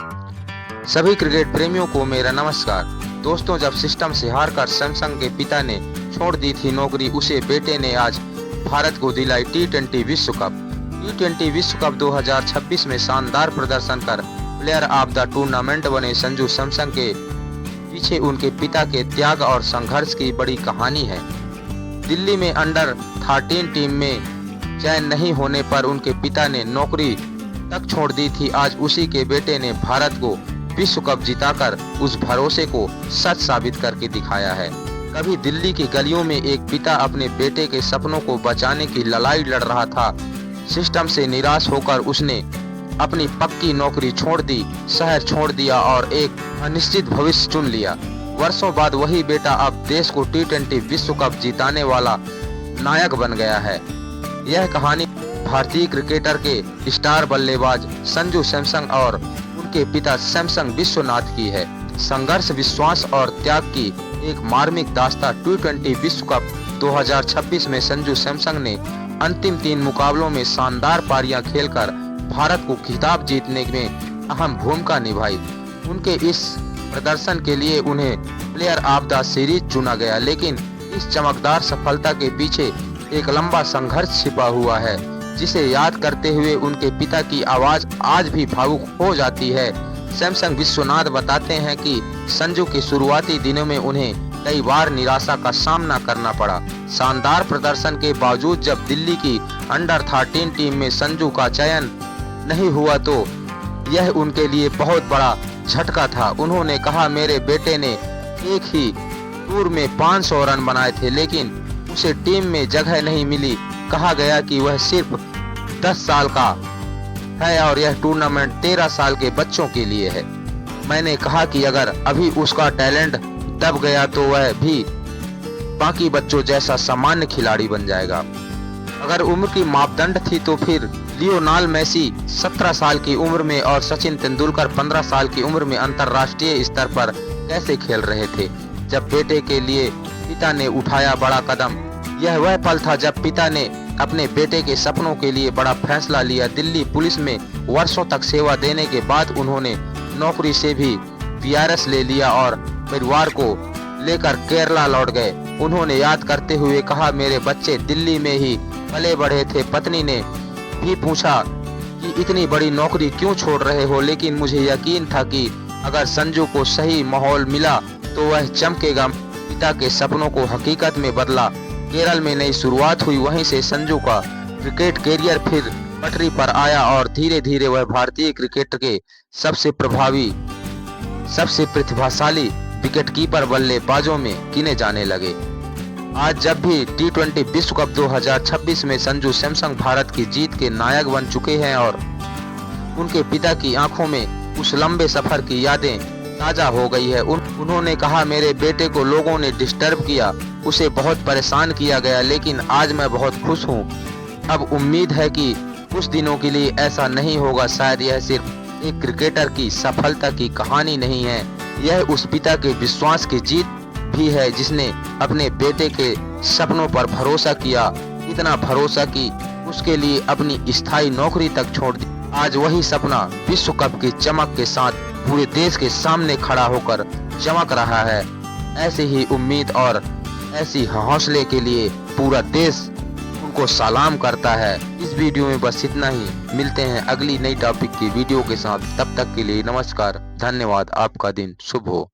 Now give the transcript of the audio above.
सभी क्रिकेट प्रेमियों को मेरा नमस्कार। दोस्तों, जब सिस्टम से हारकर सैमसन के पिता ने छोड़ दी थी नौकरी, उसे बेटे ने आज भारत को दिलाई टी20 विश्व कप। टी20 विश्व कप 2026 में शानदार प्रदर्शन कर प्लेयर ऑफ द टूर्नामेंट बने संजू सैमसन के पीछे उनके पिता के त्याग और संघर्ष की बड़ी कहानी है। दिल्ली में अंडर 13 टीम में चयन नहीं होने पर उनके पिता ने नौकरी तक छोड़ दी थी। आज उसी के बेटे ने भारत को विश्व कप जिताकर उस भरोसे को सच साबित करके दिखाया है। कभी दिल्ली की गलियों में एक पिता अपने बेटे के सपनों को बचाने की लड़ाई लड़ रहा था। सिस्टम से निराश होकर उसने अपनी पक्की नौकरी छोड़ दी, शहर छोड़ दिया और एक अनिश्चित भविष्य चुन लिया। वर्षों बाद वही बेटा अब देश को टी20 विश्व कप जिताने वाला नायक बन गया है। यह कहानी भारतीय क्रिकेटर के स्टार बल्लेबाज संजू सैमसन और उनके पिता सैमसन विश्वनाथ की है। संघर्ष, विश्वास और त्याग की एक मार्मिक दास्तां। टी20 विश्व कप 2026 में संजू सैमसन ने अंतिम 3 मुकाबलों में शानदार पारियां खेलकर भारत को खिताब जीतने में अहम भूमिका निभाई। उनके इस प्रदर्शन के लिए उन्हें प्लेयर ऑफ द सीरीज चुना गया, लेकिन इस चमकदार सफलता के पीछे एक लंबा संघर्ष छिपा हुआ है, जिसे याद करते हुए उनके पिता की आवाज आज भी भावुक हो जाती है। सैमसन विश्वनाथ बताते हैं कि संजू के शुरुआती दिनों में उन्हें कई बार निराशा का सामना करना पड़ा। शानदार प्रदर्शन के बावजूद जब दिल्ली की अंडर 13 टीम में संजू का चयन नहीं हुआ तो यह उनके लिए बहुत बड़ा झटका था। उन्होंने कहा, मेरे बेटे ने एक ही टूर में 500 रन बनाए थे, लेकिन उसे टीम में जगह नहीं मिली। कहा गया कि वह सिर्फ 10 साल का है और यह टूर्नामेंट 13 साल के बच्चों के लिए है। मैंने कहा कि अगर अभी उसका टैलेंट दब गया तो वह भी बाकी बच्चों जैसा सामान्य खिलाड़ी बन जाएगा। अगर उम्र की मापदंड थी तो फिर लियोनेल मेसी 17 साल की उम्र में और सचिन तेंदुलकर 15 साल की उम्र में अंतर्राष्ट्रीय स्तर पर कैसे खेल रहे थे। जब बेटे के लिए पिता ने उठाया बड़ा कदम, यह वह पल था जब पिता ने अपने बेटे के सपनों के लिए बड़ा फैसला लिया। दिल्ली पुलिस में वर्षों तक सेवा देने के बाद उन्होंने नौकरी से भी वीआरएस ले लिया और परिवार को लेकर केरला लौट गए। उन्होंने याद करते हुए कहा, मेरे बच्चे दिल्ली में ही पले बढ़े थे। पत्नी ने भी पूछा कि इतनी बड़ी नौकरी क्यों छोड़ रहे हो, लेकिन मुझे यकीन था कि अगर संजू को सही माहौल मिला तो वह चमकेगा। पिता के सपनों को हकीकत में बदला। केरल में नई शुरुआत हुई, वहीं से संजू का क्रिकेट करियर फिर पटरी पर आया और धीरे धीरे वह भारतीय क्रिकेट के सबसे प्रभावी, सबसे प्रतिभाशाली विकेटकीपर बल्लेबाजों में गिने जाने लगे। आज जब भी टी20 विश्व कप 2026 में संजू सैमसन भारत की जीत के नायक बन चुके हैं और उनके पिता की आंखों में उस लंबे सफर की यादें ताजा हो गई है। उन्होंने कहा, मेरे बेटे को लोगों ने डिस्टर्ब किया, उसे बहुत परेशान किया गया, लेकिन आज मैं बहुत खुश हूँ। अब उम्मीद है कि कुछ दिनों के लिए ऐसा नहीं होगा। शायद यह सिर्फ एक क्रिकेटर की सफलता की कहानी नहीं है, यह उस पिता के विश्वास की जीत भी है जिसने अपने बेटे के सपनों पर भरोसा किया, इतना भरोसा कि उसके लिए अपनी स्थायी नौकरी तक छोड़ दी। आज वही सपना विश्व कप की चमक के साथ पूरे देश के सामने खड़ा होकर चमक रहा है। ऐसी ही उम्मीद और ऐसी हौसले के लिए पूरा देश उनको सलाम करता है। इस वीडियो में बस इतना ही। मिलते हैं अगली नई टॉपिक की वीडियो के साथ। तब तक के लिए नमस्कार, धन्यवाद। आपका दिन शुभ हो।